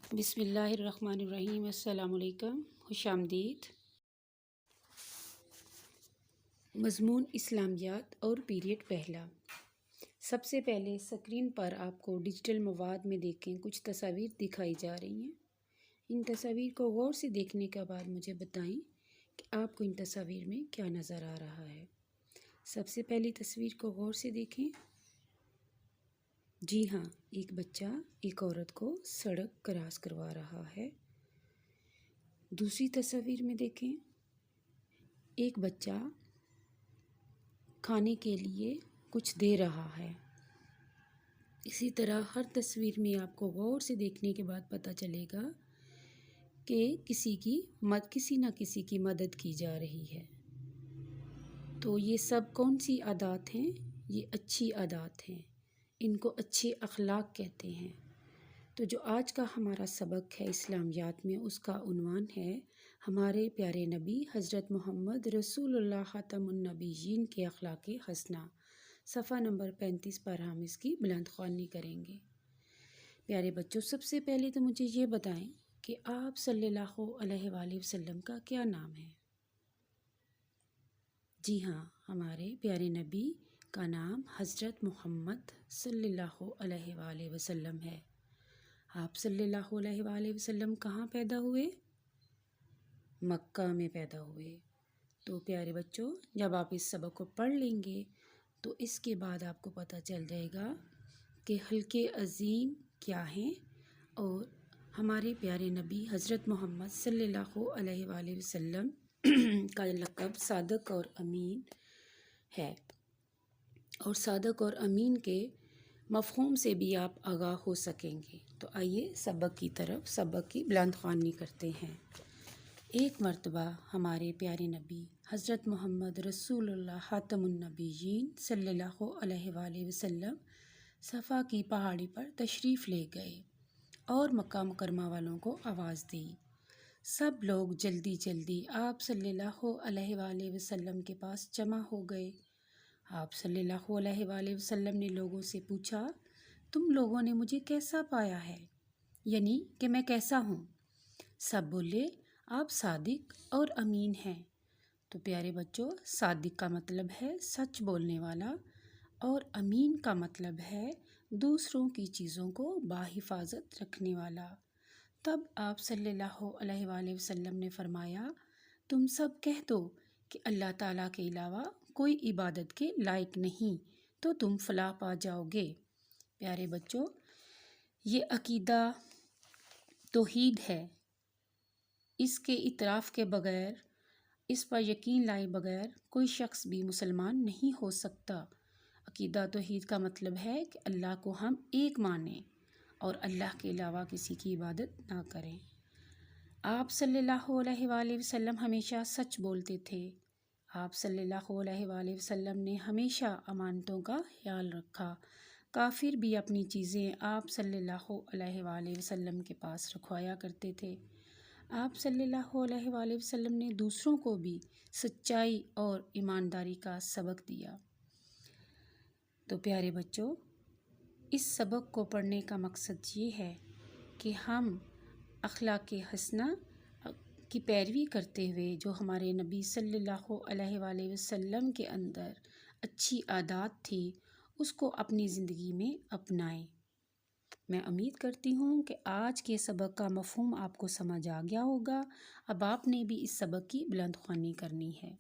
بسم اللہ الرحمن الرحیم۔ السلام علیکم، خوش آمدید۔ مضمون اسلامیات اور پیریڈ پہلا۔ سب سے پہلے اسکرین پر آپ کو ڈیجیٹل مواد میں دیکھیں کچھ تصاویر دکھائی جا رہی ہیں۔ ان تصاویر کو غور سے دیکھنے کے بعد مجھے بتائیں کہ آپ کو ان تصاویر میں کیا نظر آ رہا ہے۔ سب سے پہلی تصویر کو غور سے دیکھیں۔ جی ہاں، ایک بچہ ایک عورت کو سڑک کراس کروا رہا ہے۔ دوسری تصویر میں دیکھیں، ایک بچہ کھانے کے لیے کچھ دے رہا ہے۔ اسی طرح ہر تصویر میں آپ کو غور سے دیکھنے کے بعد پتہ چلے گا کہ کسی نہ کسی کی مدد کی جا رہی ہے۔ تو یہ سب کون سی عادات ہیں؟ یہ اچھی عادات ہیں، ان کو اچھے اخلاق کہتے ہیں۔ تو جو آج کا ہمارا سبق ہے اسلامیات میں، اس کا عنوان ہے ہمارے پیارے نبی حضرت محمد رسول اللہ خاتم النبیین کے اخلاق حسنہ۔ صفحہ نمبر 35 پر ہم اس کی بلند خوانی کریں گے۔ پیارے بچوں، سب سے پہلے تو مجھے یہ بتائیں کہ آپ صلی اللہ علیہ وآلہ وسلم کا کیا نام ہے؟ جی ہاں، ہمارے پیارے نبی کا نام حضرت محمد صلی اللہ علیہ وآلہ وسلم ہے۔ آپ صلی اللہ علیہ وآلہ وسلم کہاں پیدا ہوئے؟ مکہ میں پیدا ہوئے۔ تو پیارے بچوں، جب آپ اس سبق کو پڑھ لیں گے تو اس کے بعد آپ کو پتہ چل جائے گا کہ حلق عظیم کیا ہیں، اور ہمارے پیارے نبی حضرت محمد صلی اللہ علیہ وآلہ وسلم کا لقب صادق اور امین ہے، اور صادق اور امین کے مفہوم سے بھی آپ آگاہ ہو سکیں گے۔ تو آئیے سبق کی بلند خوانی کرتے ہیں۔ ایک مرتبہ ہمارے پیارے نبی حضرت محمد رسول اللہ خاتم النبیین صلی اللہ علیہ وآلہ وسلم صفا کی پہاڑی پر تشریف لے گئے اور مکہ مکرمہ والوں کو آواز دی۔ سب لوگ جلدی جلدی آپ صلی اللہ علیہ وآلہ وسلم کے پاس جمع ہو گئے۔ آپ صلی اللہ علیہ وآلہ وسلم نے لوگوں سے پوچھا، تم لوگوں نے مجھے کیسا پایا ہے؟ یعنی کہ میں کیسا ہوں؟ سب بولے، آپ صادق اور امین ہیں۔ تو پیارے بچوں، صادق کا مطلب ہے سچ بولنے والا، اور امین کا مطلب ہے دوسروں کی چیزوں کو بحفاظت رکھنے والا۔ تب آپ صلی اللہ علیہ وآلہ وسلم نے فرمایا، تم سب کہہ دو کہ اللہ تعالیٰ کے علاوہ کوئی عبادت کے لائق نہیں، تو تم فلاح پا جاؤ گے۔ پیارے بچوں، یہ عقیدہ توحید ہے۔ اس کے اعتراف کے بغیر، اس پر یقین لائے بغیر کوئی شخص بھی مسلمان نہیں ہو سکتا۔ عقیدہ توحید کا مطلب ہے کہ اللہ کو ہم ایک مانیں اور اللہ کے علاوہ کسی کی عبادت نہ کریں۔ آپ صلی اللہ علیہ وآلہ وسلم ہمیشہ سچ بولتے تھے۔ آپ صلی اللہ علیہ وآلہ وسلم نے ہمیشہ امانتوں کا خیال رکھا۔ کافر بھی اپنی چیزیں آپ صلی اللہ علیہ وآلہ وسلم کے پاس رکھوایا کرتے تھے۔ آپ صلی اللہ علیہ وآلہ وسلم نے دوسروں کو بھی سچائی اور ایمانداری کا سبق دیا۔ تو پیارے بچوں، اس سبق کو پڑھنے کا مقصد یہ ہے کہ ہم اخلاق حسنہ کی پیروی کرتے ہوئے جو ہمارے نبی صلی اللہ علیہ وآلہ وسلم کے اندر اچھی عادات تھی، اس کو اپنی زندگی میں اپنائیں۔ میں امید کرتی ہوں کہ آج کے سبق کا مفہوم آپ کو سمجھ آ گیا ہوگا۔ اب آپ نے بھی اس سبق کی بلند خوانی کرنی ہے۔